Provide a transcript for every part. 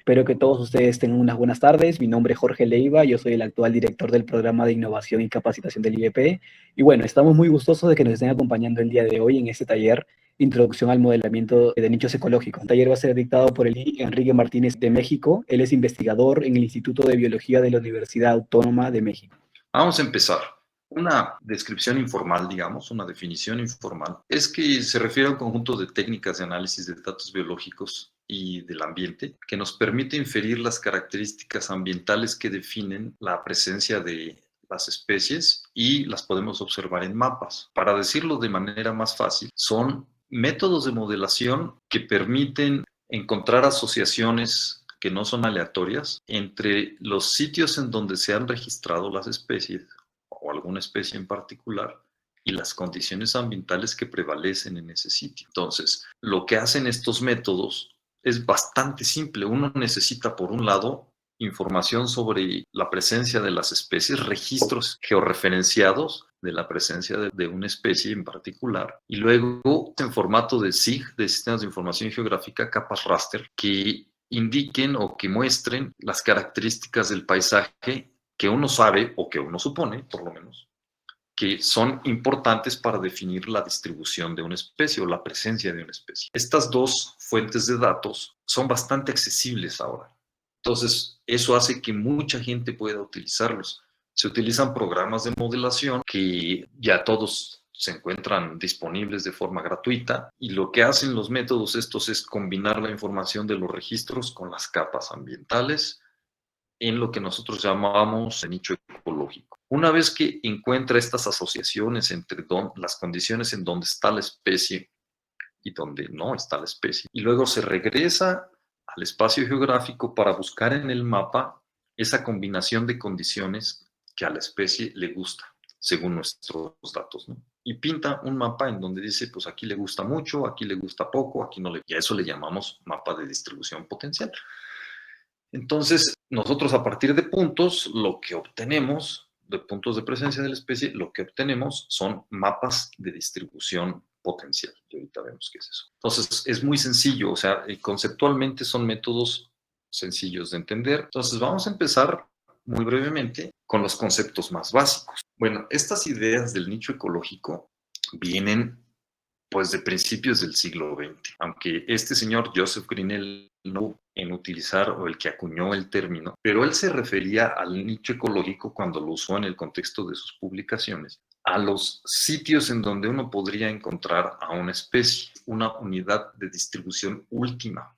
Espero que todos ustedes tengan unas buenas tardes. Mi nombre es Jorge Leiva, yo soy el actual director del programa de innovación y capacitación del IEP. Y bueno, estamos muy gustosos de que nos estén acompañando el día de hoy en este taller Introducción al Modelamiento de Nichos Ecológicos. El taller va a ser dictado por el Enrique Martínez de México. Él es investigador en el Instituto de Biología de la Universidad Autónoma de México. Vamos a empezar. Una descripción informal, digamos, una definición informal, es que se refiere a un conjunto de técnicas de análisis de datos biológicos y del ambiente que nos permite inferir las características ambientales que definen la presencia de las especies y las podemos observar en mapas. Para decirlo de manera más fácil, son métodos de modelación que permiten encontrar asociaciones que no son aleatorias entre los sitios en donde se han registrado las especies o alguna especie en particular y las condiciones ambientales que prevalecen en ese sitio. Entonces, lo que hacen estos métodos es bastante simple. Uno necesita, por un lado, información sobre la presencia de las especies, registros georreferenciados de la presencia de una especie en particular, y luego en formato de SIG, de Sistemas de Información Geográfica, capas raster, que indiquen o que muestren las características del paisaje que uno sabe o que uno supone, por lo menos, que son importantes para definir la distribución de una especie o la presencia de una especie. Estas dos fuentes de datos son bastante accesibles ahora. Entonces, eso hace que mucha gente pueda utilizarlos. Se utilizan programas de modelación que ya todos se encuentran disponibles de forma gratuita, y lo que hacen los métodos estos es combinar la información de los registros con las capas ambientales en lo que nosotros llamamos el nicho ecológico. Una vez que encuentra estas asociaciones entre las condiciones en donde está la especie y donde no está la especie, y luego se regresa al espacio geográfico para buscar en el mapa esa combinación de condiciones que a la especie le gusta, según nuestros datos, ¿no? Y pinta un mapa en donde dice, pues aquí le gusta mucho, aquí le gusta poco, aquí no le... Y a eso le llamamos mapa de distribución potencial. Entonces, nosotros a partir de puntos, lo que obtenemos, de puntos de presencia de la especie, lo que obtenemos son mapas de distribución potencial. Y ahorita vemos qué es eso. Entonces, es muy sencillo, o sea, conceptualmente son métodos sencillos de entender. Entonces, vamos a empezar muy brevemente con los conceptos más básicos. Bueno, estas ideas del nicho ecológico vienen pues de principios del siglo XX, aunque este señor Joseph Grinnell no en utilizar o el que acuñó el término, pero él se refería al nicho ecológico cuando lo usó en el contexto de sus publicaciones, a los sitios en donde uno podría encontrar a una especie, una unidad de distribución última,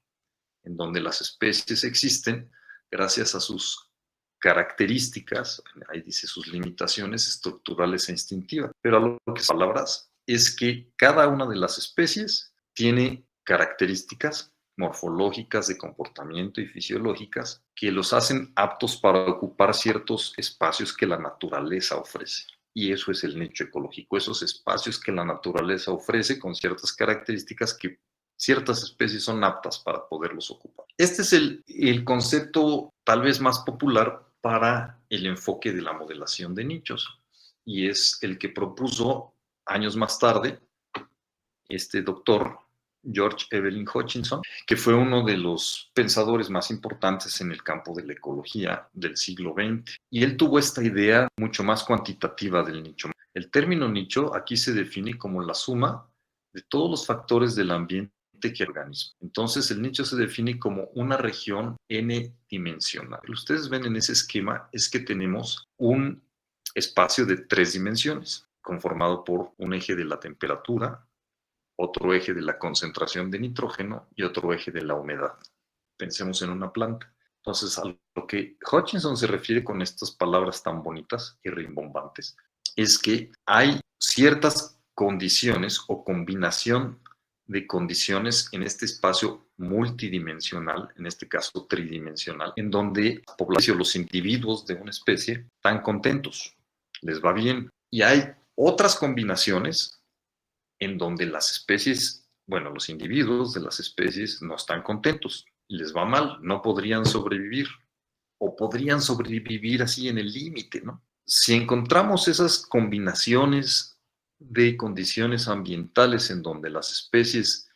en donde las especies existen gracias a sus características, ahí dice sus limitaciones estructurales e instintivas, pero a lo que son palabras es que cada una de las especies tiene características morfológicas, de comportamiento y fisiológicas que los hacen aptos para ocupar ciertos espacios que la naturaleza ofrece. Y eso es el nicho ecológico, esos espacios que la naturaleza ofrece con ciertas características que ciertas especies son aptas para poderlos ocupar. Este es el concepto tal vez más popular para el enfoque de la modelación de nichos, y es el que propuso años más tarde este doctor George Evelyn Hutchinson, que fue uno de los pensadores más importantes en el campo de la ecología del siglo XX. Y él tuvo esta idea mucho más cuantitativa del nicho. El término nicho aquí se define como la suma de todos los factores del ambiente que organismo. Entonces el nicho se define como una región n-dimensional. Lo que ustedes ven en ese esquema es que tenemos un espacio de 3 dimensiones, conformado por un eje de la temperatura, otro eje de la concentración de nitrógeno y otro eje de la humedad. Pensemos en una planta. Entonces, a lo que Hutchinson se refiere con estas palabras tan bonitas y rimbombantes es que hay ciertas condiciones o combinación de condiciones en este espacio multidimensional, en este caso tridimensional, en donde la población, los individuos de una especie están contentos, les va bien. Y hay otras combinaciones en donde las especies, bueno, los individuos de las especies no están contentos, les va mal, no podrían sobrevivir o podrían sobrevivir así en el límite, ¿no? Si encontramos esas combinaciones de condiciones ambientales en donde las especies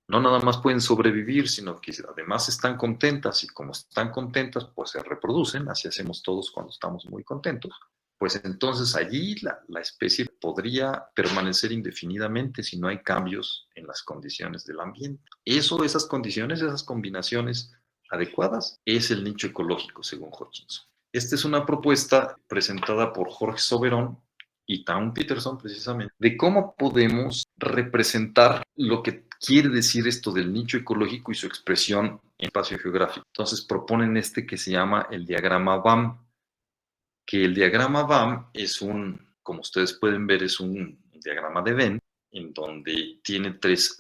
No nada más pueden sobrevivir, sino que además están contentas y como están contentas, pues se reproducen, así hacemos todos cuando estamos muy contentos. Pues entonces allí la especie podría permanecer indefinidamente si no hay cambios en las condiciones del ambiente. Esas condiciones, esas combinaciones adecuadas, es el nicho ecológico, según Hutchinson. Esta es una propuesta presentada por Jorge Soberón y Town Peterson, precisamente, de cómo podemos representar lo que quiere decir esto del nicho ecológico y su expresión en espacio geográfico. Entonces proponen que se llama el diagrama BAM, que el diagrama BAM es como ustedes pueden ver, es un diagrama de Venn en donde tiene tres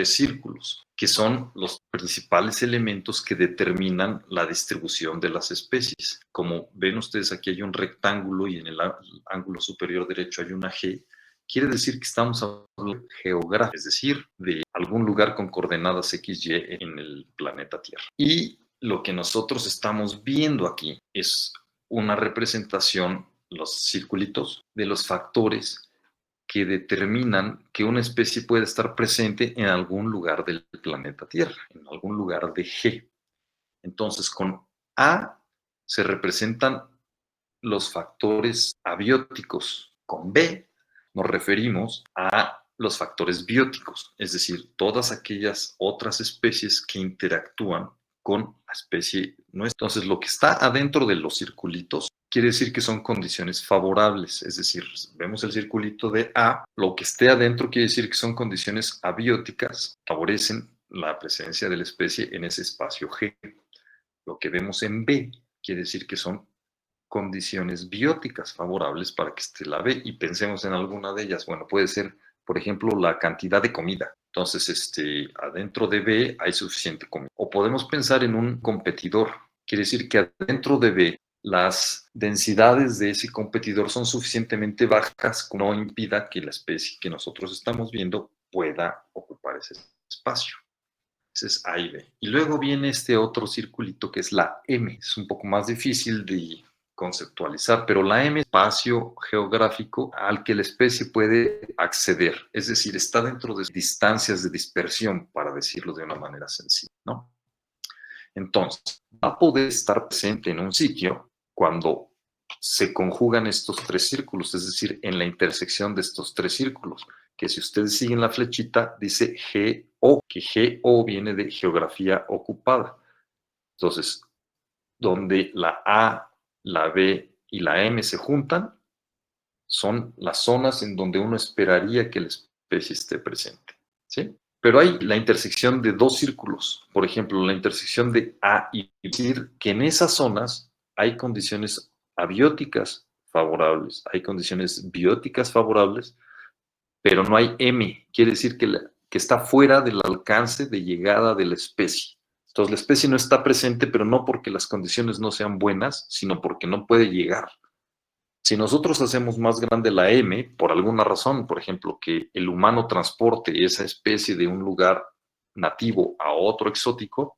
círculos, que son los principales elementos que determinan la distribución de las especies. Como ven ustedes, aquí hay un rectángulo y en el ángulo superior derecho hay una G. Quiere decir que estamos hablando de geografía, es decir, de algún lugar con coordenadas XY en el planeta Tierra. Y lo que nosotros estamos viendo aquí es una representación, los circulitos, de los factores que determinan que una especie puede estar presente en algún lugar del planeta Tierra, en algún lugar de G. Entonces, con A se representan los factores abióticos. Con B nos referimos a los factores bióticos, es decir, todas aquellas otras especies que interactúan con la especie nuestra. Entonces, lo que está adentro de los circulitos quiere decir que son condiciones favorables, es decir, vemos el circulito de A, lo que esté adentro quiere decir que son condiciones abióticas, favorecen la presencia de la especie en ese espacio G. Lo que vemos en B quiere decir que son condiciones bióticas favorables para que esté la B, y pensemos en alguna de ellas. Bueno, puede ser, por ejemplo, la cantidad de comida. Entonces, adentro de B hay suficiente comida. O podemos pensar en un competidor. Quiere decir que adentro de B las densidades de ese competidor son suficientemente bajas que no impida que la especie que nosotros estamos viendo pueda ocupar ese espacio. Ese es A y B. Y luego viene este otro circulito que es la M. Es un poco más difícil de conceptualizar, pero la M es espacio geográfico al que la especie puede acceder, es decir, está dentro de distancias de dispersión, para decirlo de una manera sencilla, ¿no? Entonces, va a poder estar presente en un sitio cuando se conjugan estos tres círculos, es decir, en la intersección de estos tres círculos, que si ustedes siguen la flechita, dice GO, que GO viene de geografía ocupada. Entonces, donde la A, la B y la M se juntan, son las zonas en donde uno esperaría que la especie esté presente, ¿sí? Pero hay la intersección de dos círculos, por ejemplo, la intersección de A y B, es decir, que en esas zonas hay condiciones abióticas favorables, hay condiciones bióticas favorables, pero no hay M, quiere decir que está fuera del alcance de llegada de la especie. Entonces, la especie no está presente, pero no porque las condiciones no sean buenas, sino porque no puede llegar. Si nosotros hacemos más grande la M, por alguna razón, por ejemplo, que el humano transporte esa especie de un lugar nativo a otro exótico,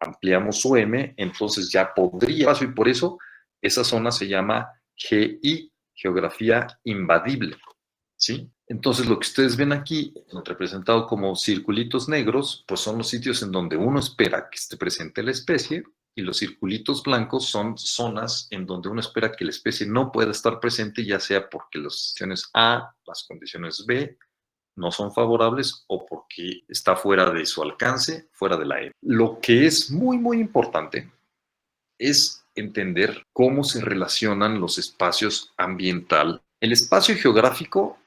ampliamos su M, entonces ya podría, y por eso esa zona se llama GI, geografía invadible, ¿sí? Entonces lo que ustedes ven aquí, representado como circulitos negros, pues son los sitios en donde uno espera que esté presente la especie, y los circulitos blancos son zonas en donde uno espera que la especie no pueda estar presente, ya sea porque las condiciones A, las condiciones B no son favorables o porque está fuera de su alcance, fuera de la M. Lo que es muy, muy importante es entender cómo se relacionan los espacios ambiental. El espacio geográfico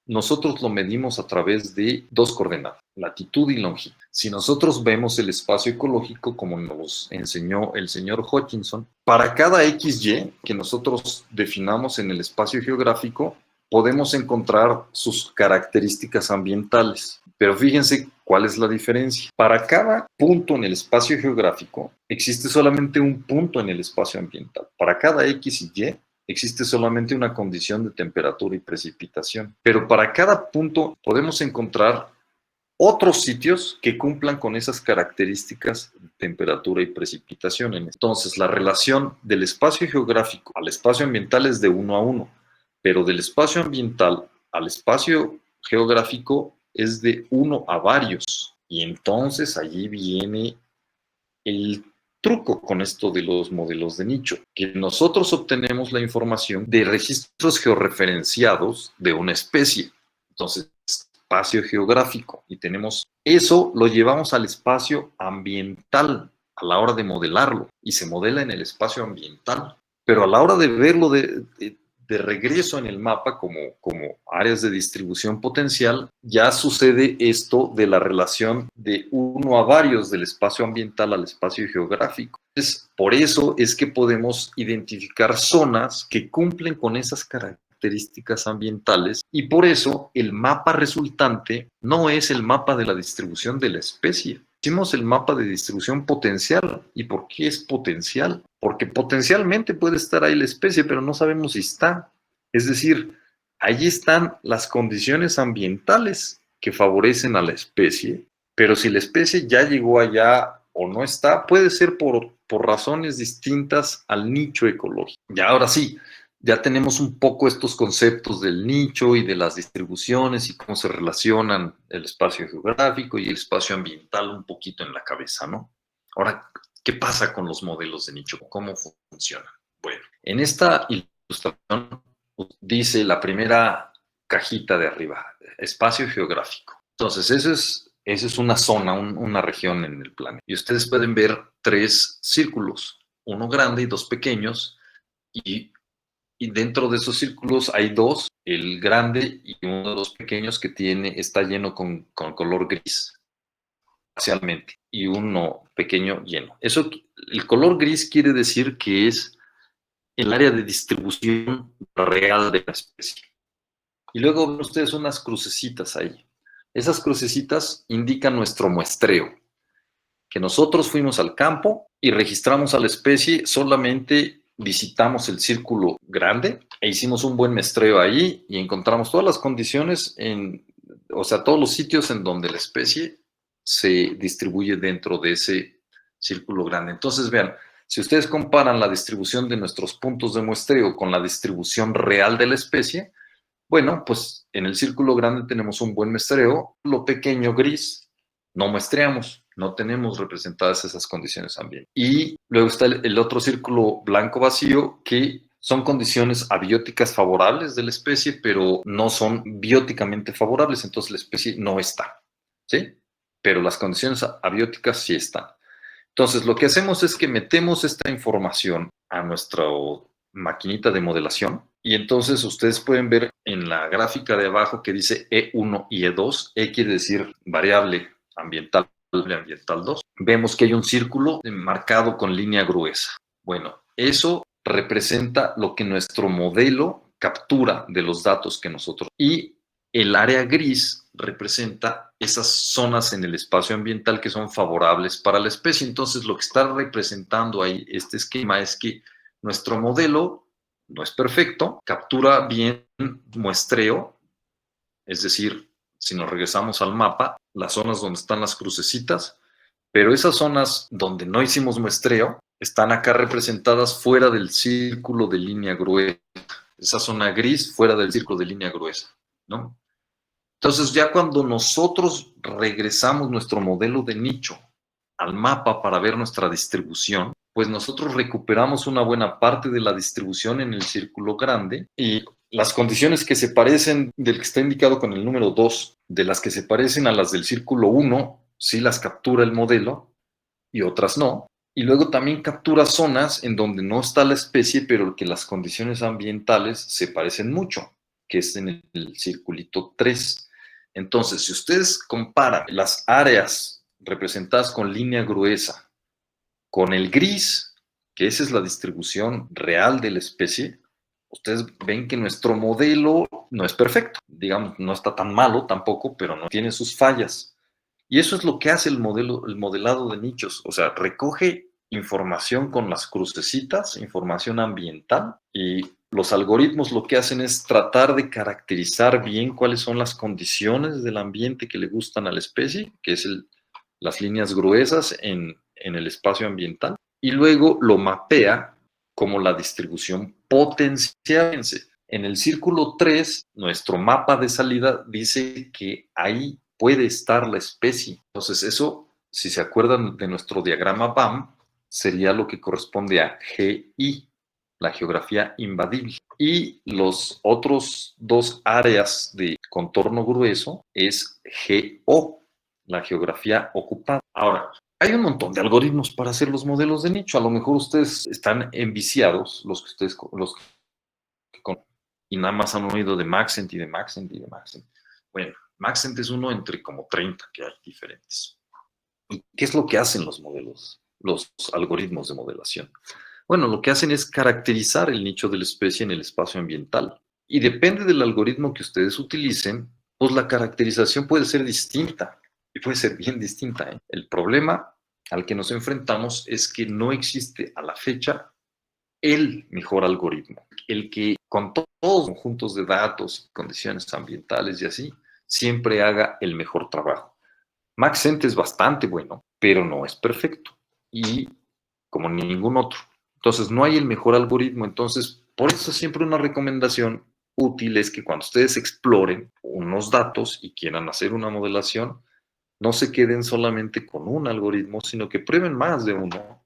nosotros lo medimos a través de dos coordenadas, latitud y longitud. Si nosotros vemos el espacio ecológico, como nos enseñó el señor Hutchinson, para cada XY que nosotros definamos en el espacio geográfico, podemos encontrar sus características ambientales. Pero fíjense cuál es la diferencia. Para cada punto en el espacio geográfico, existe solamente un punto en el espacio ambiental. Para cada X y Y, existe solamente una condición de temperatura y precipitación. Pero para cada punto podemos encontrar otros sitios que cumplan con esas características de temperatura y precipitación. Entonces, la relación del espacio geográfico al espacio ambiental es de 1 a 1, pero del espacio ambiental al espacio geográfico es de 1 a varios. Y entonces allí viene el truco con esto de los modelos de nicho, que nosotros obtenemos la información de registros georreferenciados de una especie. Entonces, espacio geográfico, y tenemos eso, lo llevamos al espacio ambiental a la hora de modelarlo, y se modela en el espacio ambiental. Pero a la hora de verlo de regreso en el mapa como áreas de distribución potencial, ya sucede esto de la relación de uno a varios del espacio ambiental al espacio geográfico. Entonces, por eso es que podemos identificar zonas que cumplen con esas características ambientales, y por eso el mapa resultante no es el mapa de la distribución de la especie. Hicimos el mapa de distribución potencial. ¿Y por qué es potencial? Porque potencialmente puede estar ahí la especie, pero no sabemos si está. Es decir, allí están las condiciones ambientales que favorecen a la especie, pero si la especie ya llegó allá o no está, puede ser por razones distintas al nicho ecológico. Y ahora sí, ya tenemos un poco estos conceptos del nicho y de las distribuciones y cómo se relacionan el espacio geográfico y el espacio ambiental un poquito en la cabeza, ¿no? Ahora, ¿qué pasa con los modelos de nicho? ¿Cómo funcionan? Bueno, en esta ilustración dice la primera cajita de arriba, espacio geográfico. Entonces, esa es una zona, una región en el planeta. Y ustedes pueden ver 3 círculos, uno grande y 2 pequeños, y dentro de esos círculos hay 2, el grande y uno de los pequeños que está lleno con color gris, parcialmente, y uno pequeño lleno. Eso, el color gris quiere decir que es el área de distribución real de la especie. Y luego ven ustedes unas crucecitas ahí. Esas crucecitas indican nuestro muestreo, que nosotros fuimos al campo y registramos a la especie, solamente visitamos el círculo grande e hicimos un buen muestreo ahí y encontramos todas las condiciones, o sea, todos los sitios en donde la especie se distribuye dentro de ese círculo grande. Entonces, vean, si ustedes comparan la distribución de nuestros puntos de muestreo con la distribución real de la especie, bueno, pues en el círculo grande tenemos un buen muestreo, lo pequeño gris no muestreamos, no tenemos representadas esas condiciones ambientales. Y luego está el otro círculo blanco vacío, que son condiciones abióticas favorables de la especie, pero no son bióticamente favorables, entonces la especie no está, ¿sí? Pero las condiciones abióticas sí están. Entonces, lo que hacemos es que metemos esta información a nuestra maquinita de modelación, y entonces ustedes pueden ver en la gráfica de abajo que dice E1 y E2. E quiere decir variable ambiental 2. Vemos que hay un círculo marcado con línea gruesa. Bueno, eso representa lo que nuestro modelo captura de los datos que nosotros. Y el área gris representa esas zonas en el espacio ambiental que son favorables para la especie. Entonces, lo que está representando ahí este esquema es que nuestro modelo no es perfecto, captura bien muestreo, es decir, si nos regresamos al mapa, las zonas donde están las crucecitas, pero esas zonas donde no hicimos muestreo están acá representadas fuera del círculo de línea gruesa. Esa zona gris fuera del círculo de línea gruesa, ¿no? Entonces, ya cuando nosotros regresamos nuestro modelo de nicho al mapa para ver nuestra distribución, pues nosotros recuperamos una buena parte de la distribución en el círculo grande, y las condiciones que se parecen del que está indicado con el número 2, de las que se parecen a las del círculo 1, sí las captura el modelo y otras no. Y luego también captura zonas en donde no está la especie, pero que las condiciones ambientales se parecen mucho, que es en el circulito 3. Entonces, si ustedes comparan las áreas representadas con línea gruesa con el gris, que esa es la distribución real de la especie, ustedes ven que nuestro modelo no es perfecto. Digamos, no está tan malo tampoco, pero no tiene sus fallas. Y eso es lo que hace el modelado de nichos. O sea, recoge información con las crucecitas, información ambiental, y los algoritmos lo que hacen es tratar de caracterizar bien cuáles son las condiciones del ambiente que le gustan a la especie, que es las líneas gruesas en el espacio ambiental, y luego lo mapea como la distribución potencial. En el círculo 3, nuestro mapa de salida dice que hay puede estar la especie. Entonces eso, si se acuerdan de nuestro diagrama BAM, sería lo que corresponde a GI, la geografía invadible. Y los otros dos áreas de contorno grueso es GO, la geografía ocupada. Ahora, hay un montón de algoritmos para hacer los modelos de nicho. A lo mejor ustedes están enviciados, y nada más han oído de Maxent y de Maxent y de Maxent. Bueno, Maxent es uno entre como 30 que hay diferentes. ¿Y qué es lo que hacen los modelos, los algoritmos de modelación? Bueno, lo que hacen es caracterizar el nicho de la especie en el espacio ambiental. Y depende del algoritmo que ustedes utilicen, pues la caracterización puede ser distinta y puede ser bien distinta, ¿eh? El problema al que nos enfrentamos es que no existe a la fecha el mejor algoritmo, el que con todos los conjuntos de datos, condiciones ambientales y así, siempre haga el mejor trabajo. Maxent es bastante bueno, pero no es perfecto y como ningún otro. Entonces no hay el mejor algoritmo. Entonces, por eso siempre una recomendación útil es que cuando ustedes exploren unos datos y quieran hacer una modelación, no se queden solamente con un algoritmo, sino que prueben más de uno,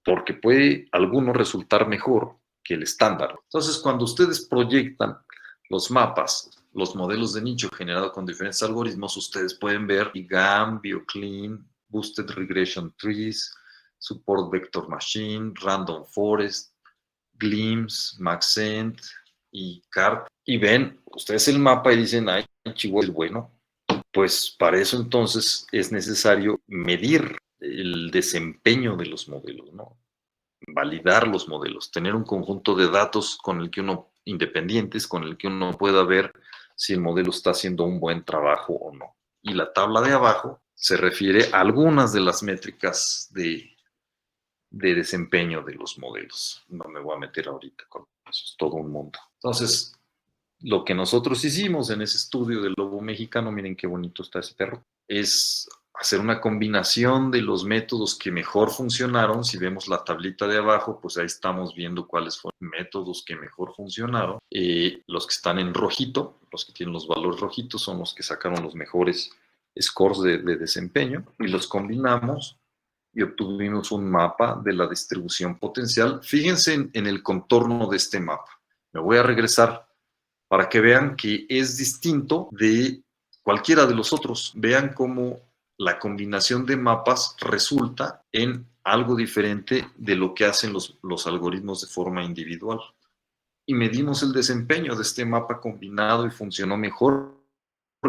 porque puede alguno resultar mejor que el estándar. Entonces, cuando ustedes proyectan los mapas, los modelos de nicho generados con diferentes algoritmos, ustedes pueden ver GAN, BioClean, Boosted Regression Trees, Support Vector Machine, Random Forest, Glimpse, Maxent y CART. Y ven ustedes el mapa y dicen, ay, Chihuahua es bueno. Pues para eso entonces es necesario medir el desempeño de los modelos, ¿no? Validar los modelos, tener un conjunto de datos con el que uno, independientes, con el que uno pueda ver si el modelo está haciendo un buen trabajo o no. Y la tabla de abajo se refiere a algunas de las métricas de desempeño de los modelos. No me voy a meter ahorita con eso, es todo un mundo. Entonces, lo que nosotros hicimos en ese estudio del lobo mexicano, miren qué bonito está ese perro, es hacer una combinación de los métodos que mejor funcionaron. Si vemos la tablita de abajo, pues ahí estamos viendo cuáles fueron los métodos que mejor funcionaron. Los que están en rojito, los que tienen los valores rojitos, son los que sacaron los mejores scores de desempeño y los combinamos y obtuvimos un mapa de la distribución potencial. Fíjense en el contorno de este mapa. Me voy a regresar para que vean que es distinto de cualquiera de los otros. Vean cómo la combinación de mapas resulta en algo diferente de lo que hacen los algoritmos de forma individual. Y medimos el desempeño de este mapa combinado y funcionó mejor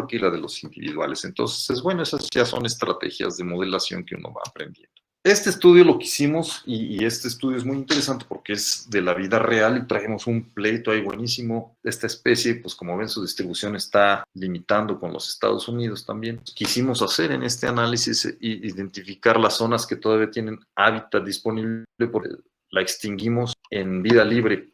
que la de los individuales. Entonces, bueno, esas ya son estrategias de modelación que uno va aprendiendo. Este estudio lo que hicimos, y este estudio es muy interesante porque es de la vida real y traemos un pleito ahí buenísimo. Esta especie, pues como ven, su distribución está limitando con los Estados Unidos también. Quisimos hacer en este análisis identificar las zonas que todavía tienen hábitat disponible, porque la extinguimos en vida libre,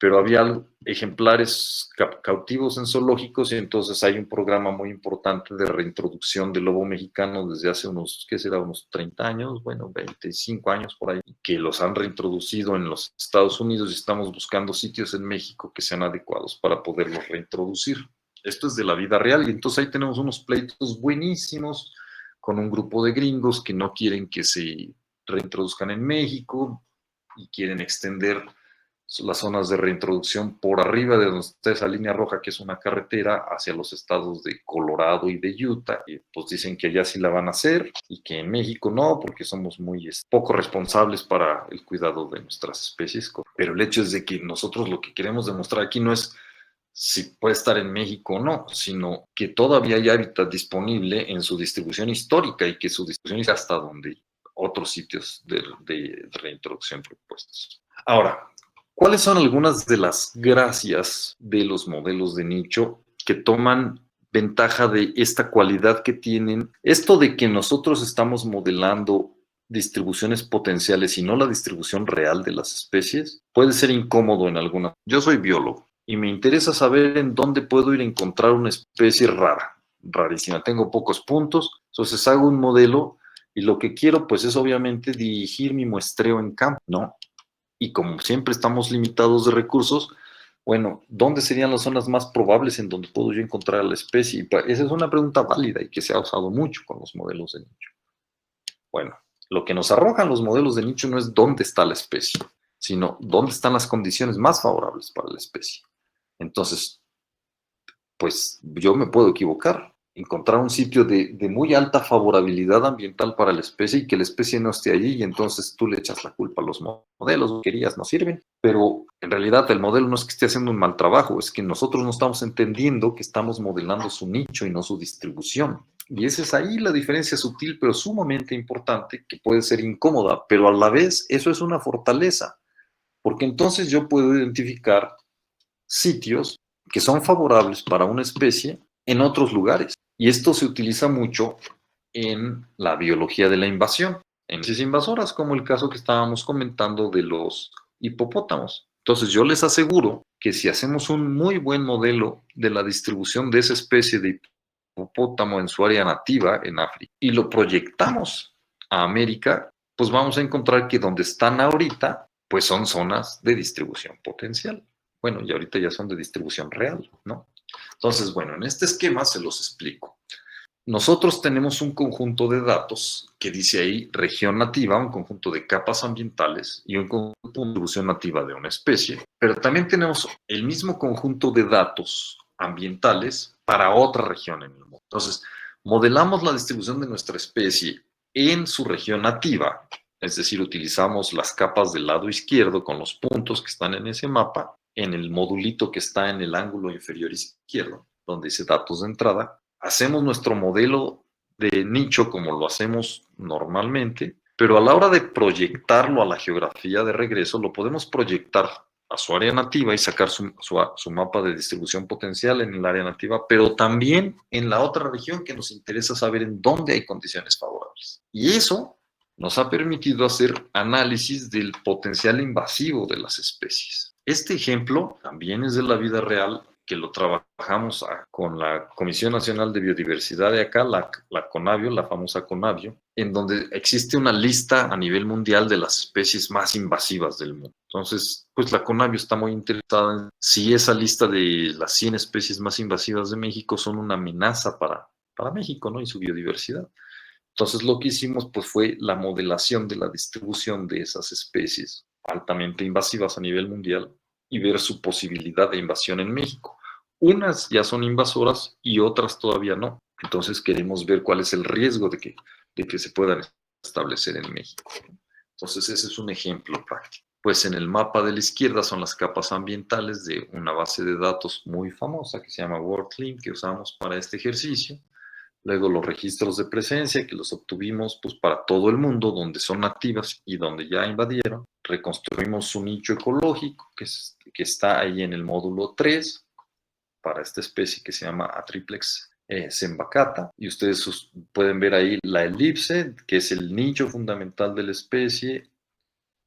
pero había ejemplares cautivos en zoológicos y entonces hay un programa muy importante de reintroducción del lobo mexicano desde hace unos, ¿qué será? Unos 30 años, bueno, 25 años por ahí, que los han reintroducido en los Estados Unidos y estamos buscando sitios en México que sean adecuados para poderlos reintroducir. Esto es de la vida real y entonces ahí tenemos unos pleitos buenísimos con un grupo de gringos que no quieren que se reintroduzcan en México y quieren extender las zonas de reintroducción por arriba de donde está esa línea roja, que es una carretera, hacia los estados de Colorado y de Utah. Y pues dicen que allá sí la van a hacer y que en México no, porque somos muy poco responsables para el cuidado de nuestras especies. Pero el hecho es de que nosotros lo que queremos demostrar aquí no es si puede estar en México o no, sino que todavía hay hábitat disponible en su distribución histórica y que su distribución es hasta donde otros sitios de reintroducción propuestos. Ahora, ¿cuáles son algunas de las gracias de los modelos de nicho que toman ventaja de esta cualidad que tienen? Esto de que nosotros estamos modelando distribuciones potenciales y no la distribución real de las especies puede ser incómodo en algunas. Yo soy biólogo y me interesa saber en dónde puedo ir a encontrar una especie rara, rarísima. Tengo pocos puntos, entonces hago un modelo y lo que quiero pues es obviamente dirigir mi muestreo en campo, ¿no? Y como siempre estamos limitados de recursos, Bueno, ¿dónde serían las zonas más probables en donde puedo yo encontrar a la especie? Esa es una pregunta válida y que se ha usado mucho con los modelos de nicho. Bueno, lo que nos arrojan los modelos de nicho no es dónde está la especie, sino dónde están las condiciones más favorables para la especie. Entonces, pues yo me puedo equivocar, encontrar un sitio de muy alta favorabilidad ambiental para la especie y que la especie no esté allí y entonces tú le echas la culpa a los modelos, querías, no sirven, pero en realidad el modelo no es que esté haciendo un mal trabajo, es que nosotros no estamos entendiendo que estamos modelando su nicho y no su distribución. Y esa es ahí la diferencia sutil, pero sumamente importante, que puede ser incómoda, pero a la vez eso es una fortaleza, porque entonces yo puedo identificar sitios que son favorables para una especie en otros lugares. Y esto se utiliza mucho en la biología de la invasión, en especies invasoras, como el caso que estábamos comentando de los hipopótamos. Entonces yo les aseguro que si hacemos un muy buen modelo de la distribución de esa especie de hipopótamo en su área nativa en África y lo proyectamos a América, pues vamos a encontrar que donde están ahorita, pues son zonas de distribución potencial. Bueno, y ahorita ya son de distribución real, ¿no? Entonces, bueno, en este esquema se los explico. Nosotros tenemos un conjunto de datos que dice ahí región nativa, un conjunto de capas ambientales y un conjunto de distribución nativa de una especie, pero también tenemos el mismo conjunto de datos ambientales para otra región en el mundo. Entonces, modelamos la distribución de nuestra especie en su región nativa, es decir, utilizamos las capas del lado izquierdo con los puntos que están en ese mapa, en el modulito que está en el ángulo inferior izquierdo, donde dice datos de entrada, hacemos nuestro modelo de nicho como lo hacemos normalmente, pero a la hora de proyectarlo a la geografía de regreso, lo podemos proyectar a su área nativa y sacar su mapa de distribución potencial en el área nativa, pero también en la otra región que nos interesa saber en dónde hay condiciones favorables. Y eso nos ha permitido hacer análisis del potencial invasivo de las especies. Este ejemplo también es de la vida real, que lo trabajamos con la Comisión Nacional de Biodiversidad de acá, la CONABIO, la famosa CONABIO, en donde existe una lista a nivel mundial de las especies más invasivas del mundo. Entonces, pues la CONABIO está muy interesada en si esa lista de las 100 especies más invasivas de México son una amenaza para México, ¿no? Y su biodiversidad. Entonces, lo que hicimos pues fue la modelación de la distribución de esas especies altamente invasivas a nivel mundial y ver su posibilidad de invasión en México. Unas ya son invasoras y otras todavía no. Entonces queremos ver cuál es el riesgo de que se puedan establecer en México. Entonces ese es un ejemplo práctico. Pues en el mapa de la izquierda son las capas ambientales de una base de datos muy famosa que se llama WorldClim, que usamos para este ejercicio. Luego los registros de presencia que los obtuvimos pues, para todo el mundo, donde son nativas y donde ya invadieron. Reconstruimos su nicho ecológico que está ahí en el módulo 3 para esta especie que se llama Atriplex zembacata. Y ustedes pueden ver ahí la elipse, que es el nicho fundamental de la especie.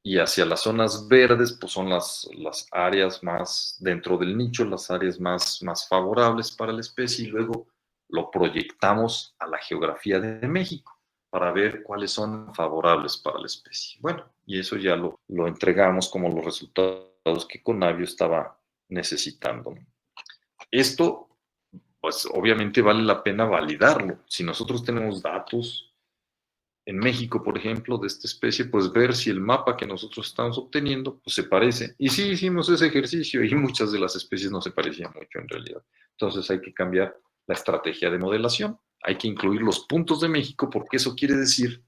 Y hacia las zonas verdes, pues son las áreas más dentro del nicho, las áreas más favorables para la especie. Y luego lo proyectamos a la geografía de México para ver cuáles son favorables para la especie. Bueno, y eso ya lo entregamos como los resultados que Conavio estaba necesitando. Esto, pues obviamente vale la pena validarlo. Si nosotros tenemos datos en México, por ejemplo, de esta especie, pues ver si el mapa que nosotros estamos obteniendo pues se parece. Y sí hicimos ese ejercicio y muchas de las especies no se parecían mucho en realidad. Entonces hay que cambiar la estrategia de modelación. Hay que incluir los puntos de México porque eso quiere decir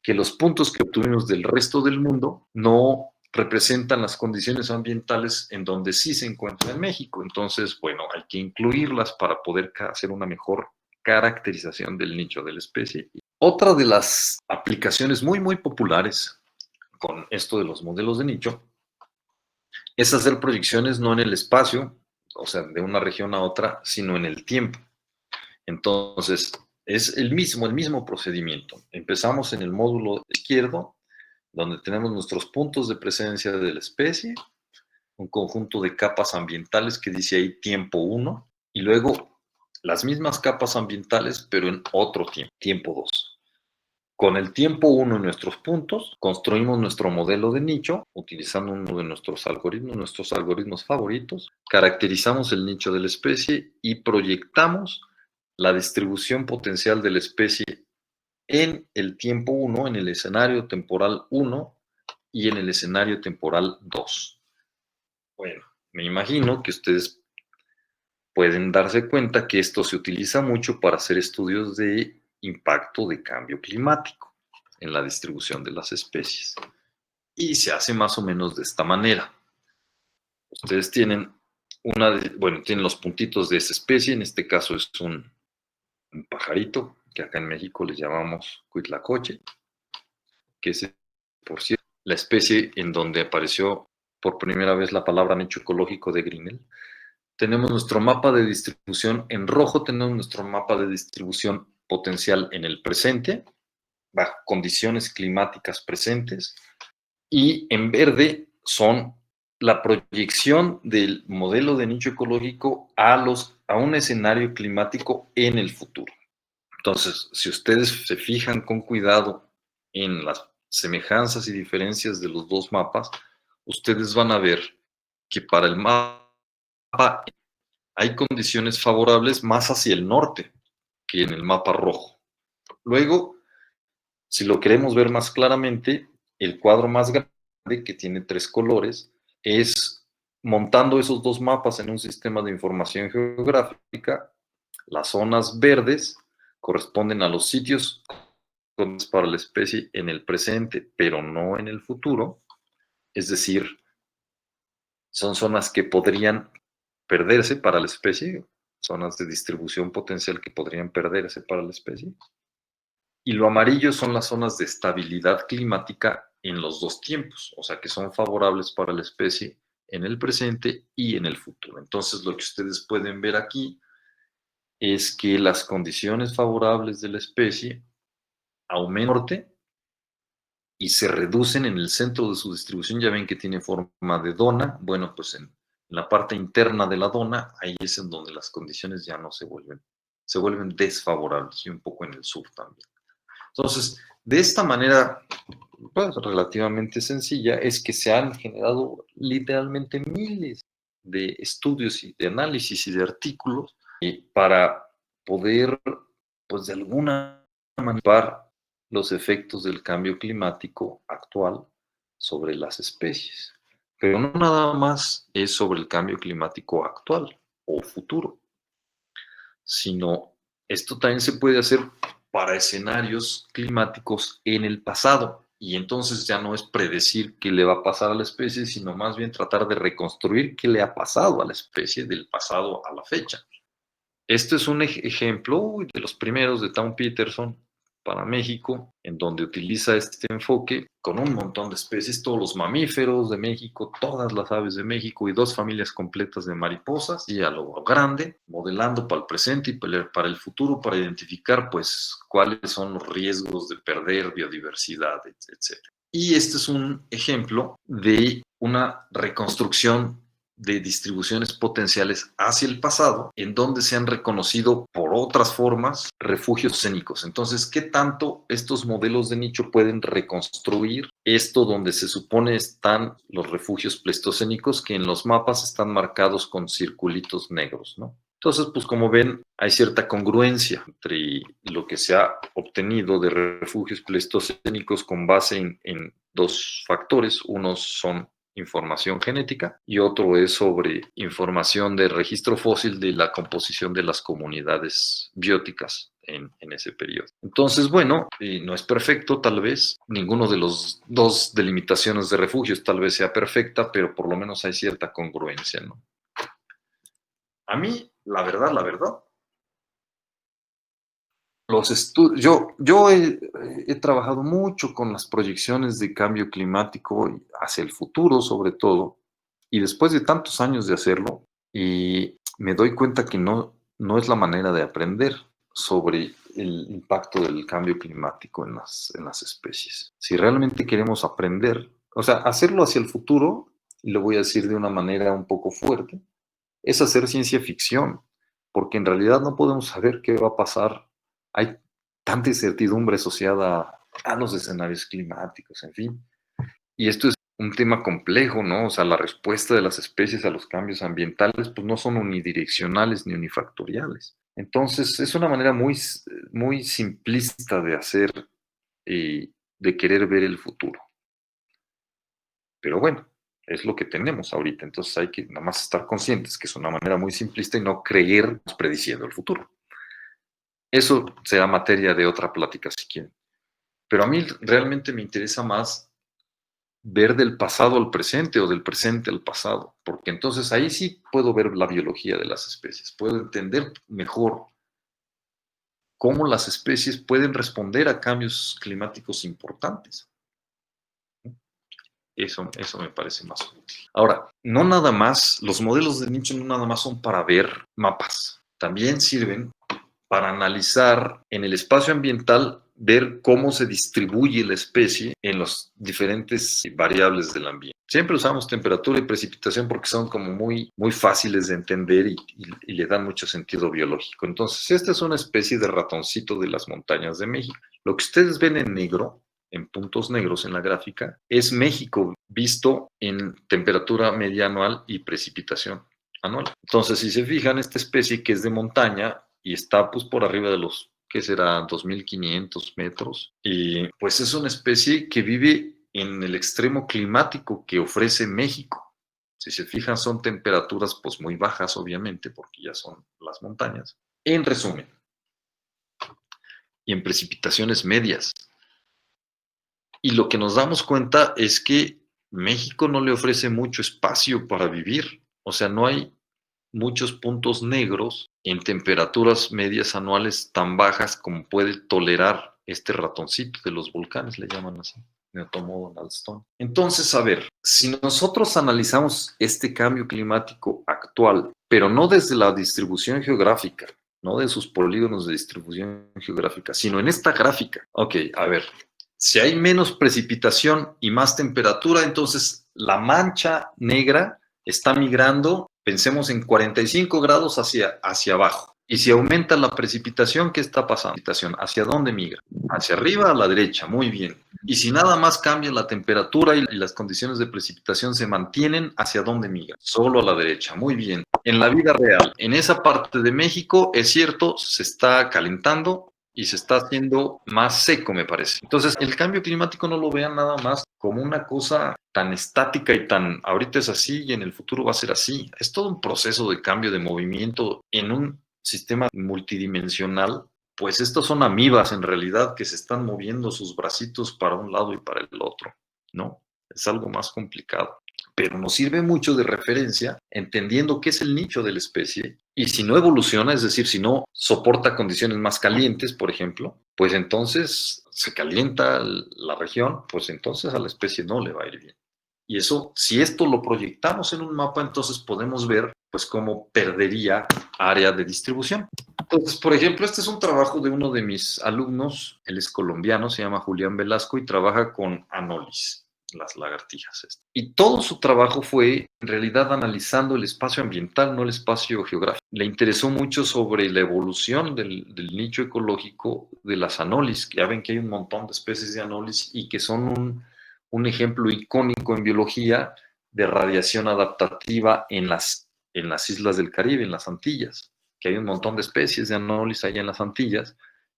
que los puntos que obtuvimos del resto del mundo no representan las condiciones ambientales en donde sí se encuentra en México. Entonces, bueno, hay que incluirlas para poder hacer una mejor caracterización del nicho de la especie. Otra de las aplicaciones muy populares con esto de los modelos de nicho es hacer proyecciones no en el espacio, o sea, de una región a otra, sino en el tiempo. Entonces, es el mismo procedimiento. Empezamos en el módulo izquierdo, donde tenemos nuestros puntos de presencia de la especie, un conjunto de capas ambientales que dice ahí tiempo 1, y luego las mismas capas ambientales, pero en otro tiempo, tiempo 2. con el tiempo 1 en nuestros puntos, construimos nuestro modelo de nicho utilizando uno de nuestros algoritmos favoritos, caracterizamos el nicho de la especie y proyectamos la distribución potencial de la especie en el tiempo 1, en el escenario temporal 1 y en el escenario temporal 2. Bueno, me imagino que ustedes pueden darse cuenta que esto se utiliza mucho para hacer estudios de impacto de cambio climático en la distribución de las especies. Y se hace más o menos de esta manera. Ustedes tienen tienen los puntitos de esa especie, en este caso es un pajarito, que acá en México le llamamos cuitlacoche, que es, por cierto, la especie en donde apareció por primera vez la palabra nicho ecológico de Grinnell. Tenemos nuestro mapa de distribución en rojo, tenemos nuestro mapa de distribución potencial en el presente, bajo condiciones climáticas presentes, y en verde son la proyección del modelo de nicho ecológico a un escenario climático en el futuro. Entonces, si ustedes se fijan con cuidado en las semejanzas y diferencias de los dos mapas, ustedes van a ver que para el mapa hay condiciones favorables más hacia el norte que en el mapa rojo. Luego, si lo queremos ver más claramente, el cuadro más grande, que tiene 3 colores, es montando esos dos mapas en un sistema de información geográfica. Las zonas verdes corresponden a los sitios para la especie en el presente, pero no en el futuro. Es decir, son zonas que podrían perderse para la especie, zonas de distribución potencial que podrían perderse para la especie. Y lo amarillo son las zonas de estabilidad climática en los dos tiempos, o sea que son favorables para la especie en el presente y en el futuro. Entonces, lo que ustedes pueden ver aquí es que las condiciones favorables de la especie aumentan y se reducen en el centro de su distribución. Ya ven que tiene forma de dona. Bueno, pues en la parte interna de la dona, ahí es en donde las condiciones ya no se vuelven desfavorables, y un poco en el sur también. Entonces, de esta manera, pues, relativamente sencilla, es que se han generado literalmente miles de estudios y de análisis y de artículos para poder, pues, de alguna manera, los efectos del cambio climático actual sobre las especies. Pero no nada más es sobre el cambio climático actual o futuro, sino esto también se puede hacer para escenarios climáticos en el pasado. Y entonces ya no es predecir qué le va a pasar a la especie, sino más bien tratar de reconstruir qué le ha pasado a la especie del pasado a la fecha. Este es un ejemplo de los primeros de Tom Peterson para México, en donde utiliza este enfoque con un montón de especies, todos los mamíferos de México, todas las aves de México y 2 familias completas de mariposas, y a lo grande, modelando para el presente y para el futuro, para identificar pues cuáles son los riesgos de perder biodiversidad, etc. Y este es un ejemplo de una reconstrucción de distribuciones potenciales hacia el pasado, en donde se han reconocido por otras formas refugios escénicos. Entonces, ¿qué tanto estos modelos de nicho pueden reconstruir esto donde se supone están los refugios pleistocénicos, que en los mapas están marcados con circulitos negros, ¿no? Entonces, pues como ven, hay cierta congruencia entre lo que se ha obtenido de refugios pleistocénicos con base en 2 factores. Unos son información genética y otro es sobre información de registro fósil de la composición de las comunidades bióticas en ese periodo. Entonces, bueno, no es perfecto tal vez, ninguno de los 2 delimitaciones de refugios tal vez sea perfecta, pero por lo menos hay cierta congruencia, ¿no? A mí, la verdad, los estudios, yo he trabajado mucho con las proyecciones de cambio climático hacia el futuro, sobre todo, y después de tantos años de hacerlo, y me doy cuenta que no es la manera de aprender sobre el impacto del cambio climático en las especies. Si realmente queremos aprender, o sea, hacerlo hacia el futuro, y lo voy a decir de una manera un poco fuerte, es hacer ciencia ficción, porque en realidad no podemos saber qué va a pasar. Hay tanta incertidumbre asociada a los escenarios climáticos, en fin. Y esto es un tema complejo, ¿no? O sea, la respuesta de las especies a los cambios ambientales, pues no son unidireccionales ni unifactoriales. Entonces, es una manera muy simplista de hacer, de querer ver el futuro. Pero bueno, es lo que tenemos ahorita. Entonces hay que nada más estar conscientes que es una manera muy simplista y no creer prediciendo el futuro. Eso será materia de otra plática si quieren. Pero a mí realmente me interesa más ver del pasado al presente o del presente al pasado, porque entonces ahí sí puedo ver la biología de las especies, puedo entender mejor cómo las especies pueden responder a cambios climáticos importantes. Eso me parece más útil. Ahora, no nada más, los modelos de nicho no nada más son para ver mapas, también sirven para analizar en el espacio ambiental, ver cómo se distribuye la especie en las diferentes variables del ambiente. Siempre usamos temperatura y precipitación porque son como muy fáciles de entender y le dan mucho sentido biológico. Entonces, esta es una especie de ratoncito de las montañas de México. Lo que ustedes ven en negro, en puntos negros en la gráfica, es México visto en temperatura media anual y precipitación anual. Entonces, si se fijan, esta especie que es de montaña y está pues por arriba de los, ¿qué será? 2.500 metros. Y pues es una especie que vive en el extremo climático que ofrece México. Si se fijan, son temperaturas pues muy bajas, obviamente, porque ya son las montañas. En resumen, y en precipitaciones medias. Y lo que nos damos cuenta es que México no le ofrece mucho espacio para vivir. O sea, no hay muchos puntos negros en temperaturas medias anuales tan bajas como puede tolerar este ratoncito de los volcanes, le llaman así, me tomó Donald Stone. Entonces, a ver, si nosotros analizamos este cambio climático actual, pero no desde la distribución geográfica, no de sus polígonos de distribución geográfica, sino en esta gráfica. Ok, a ver, si hay menos precipitación y más temperatura, entonces la mancha negra está migrando, pensemos en 45 grados hacia abajo. Y si aumenta la precipitación, ¿qué está pasando? ¿Hacia dónde migra? Hacia arriba, a la derecha, muy bien. Y si nada más cambia la temperatura y las condiciones de precipitación se mantienen, ¿hacia dónde migra? Solo a la derecha, muy bien. En la vida real, en esa parte de México, es cierto, se está calentando y se está haciendo más seco, me parece. Entonces, el cambio climático no lo vean nada más como una cosa tan estática y tan, ahorita es así y en el futuro va a ser así. Es todo un proceso de cambio de movimiento en un sistema multidimensional. Pues estos son amibas en realidad que se están moviendo sus bracitos para un lado y para el otro, ¿no? Es algo más complicado. Pero nos sirve mucho de referencia entendiendo qué es el nicho de la especie y si no evoluciona, es decir, si no soporta condiciones más calientes, por ejemplo, pues entonces se calienta la región, pues entonces a la especie no le va a ir bien. Y eso, si esto lo proyectamos en un mapa, entonces podemos ver pues cómo perdería área de distribución. Entonces, por ejemplo, este es un trabajo de uno de mis alumnos, él es colombiano, se llama Julián Velasco y trabaja con Anolis, las lagartijas. Y todo su trabajo fue en realidad analizando el espacio ambiental, no el espacio geográfico. Le interesó mucho sobre la evolución del nicho ecológico de las Anolis. Ya ven que hay un montón de especies de Anolis y que son un ejemplo icónico en biología de radiación adaptativa en las islas del Caribe, en las Antillas, que hay un montón de especies de Anolis allá en las Antillas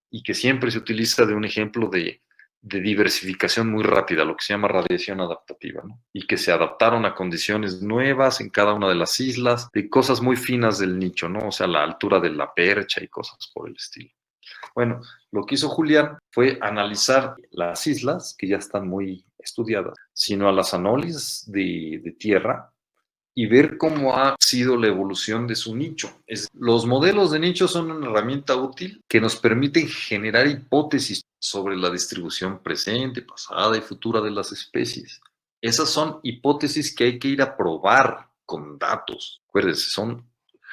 y que siempre se utiliza de un ejemplo de diversificación muy rápida, lo que se llama radiación adaptativa, ¿no? Y que se adaptaron a condiciones nuevas en cada una de las islas, de cosas muy finas del nicho, ¿no? O sea, la altura de la percha y cosas por el estilo. Bueno, lo que hizo Julián fue analizar las islas, que ya están muy estudiadas, sino a las anolis de tierra, y ver cómo ha sido la evolución de su nicho. Los modelos de nicho son una herramienta útil que nos permiten generar hipótesis sobre la distribución presente, pasada y futura de las especies. Esas son hipótesis que hay que ir a probar con datos. Acuérdense, son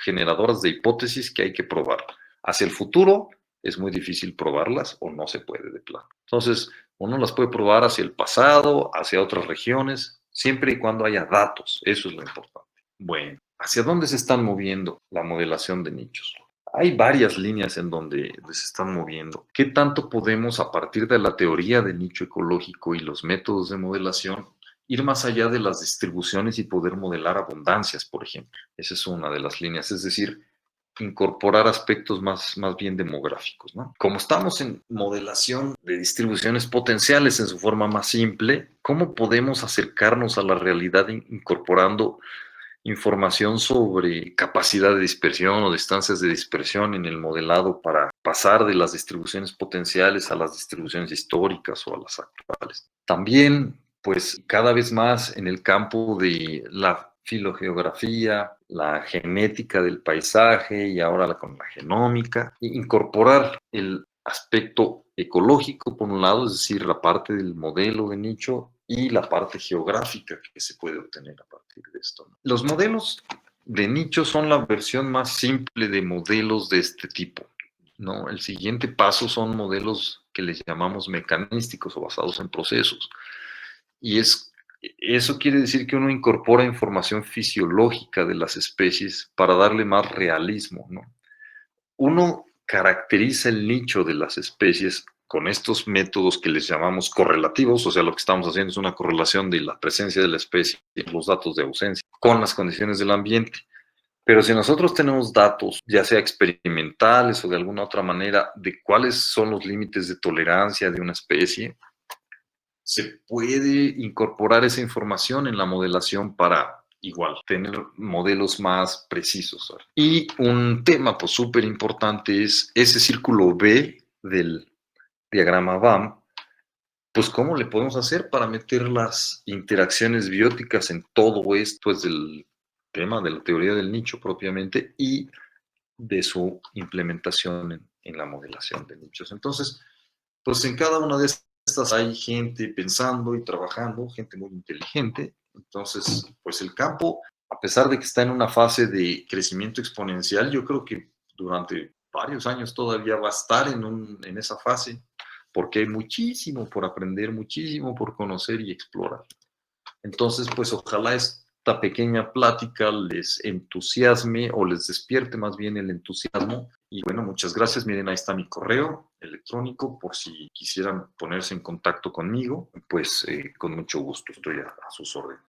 generadoras de hipótesis que hay que probar. Hacia el futuro es muy difícil probarlas o no se puede de plano. Entonces, uno las puede probar hacia el pasado, hacia otras regiones, siempre y cuando haya datos. Eso es lo importante. Bueno, ¿hacia dónde se están moviendo la modelación de nichos? Hay varias líneas en donde se están moviendo. ¿Qué tanto podemos, a partir de la teoría del nicho ecológico y los métodos de modelación, ir más allá de las distribuciones y poder modelar abundancias, por ejemplo? Esa es una de las líneas, es decir, incorporar aspectos más bien demográficos, ¿no? Como estamos en modelación de distribuciones potenciales en su forma más simple, ¿cómo podemos acercarnos a la realidad incorporando información sobre capacidad de dispersión o distancias de dispersión en el modelado para pasar de las distribuciones potenciales a las distribuciones históricas o a las actuales? También, pues cada vez más en el campo de la filogeografía, la genética del paisaje y ahora con la genómica, incorporar el aspecto ecológico por un lado, es decir, la parte del modelo de nicho, y la parte geográfica que se puede obtener a partir de esto, ¿no? Los modelos de nicho son la versión más simple de modelos de este tipo, ¿no? El siguiente paso son modelos que les llamamos mecanísticos o basados en procesos. Y eso quiere decir que uno incorpora información fisiológica de las especies para darle más realismo, ¿no? Uno caracteriza el nicho de las especies con estos métodos que les llamamos correlativos, o sea, lo que estamos haciendo es una correlación de la presencia de la especie y los datos de ausencia con las condiciones del ambiente. Pero si nosotros tenemos datos, ya sea experimentales o de alguna otra manera, de cuáles son los límites de tolerancia de una especie, se puede incorporar esa información en la modelación para igual tener modelos más precisos. Y un tema pues súper importante es ese círculo B del diagrama BAM, pues cómo le podemos hacer para meter las interacciones bióticas en todo esto, es del tema de la teoría del nicho propiamente y de su implementación en la modelación de nichos. Entonces, pues en cada una de estas hay gente pensando y trabajando, gente muy inteligente. Entonces, pues el campo, a pesar de que está en una fase de crecimiento exponencial, yo creo que durante varios años todavía va a estar en esa fase, porque hay muchísimo por aprender, muchísimo por conocer y explorar. Entonces, pues ojalá esta pequeña plática les entusiasme o les despierte más bien el entusiasmo. Y bueno, muchas gracias. Miren, ahí está mi correo electrónico por si quisieran ponerse en contacto conmigo, pues con mucho gusto estoy a sus órdenes.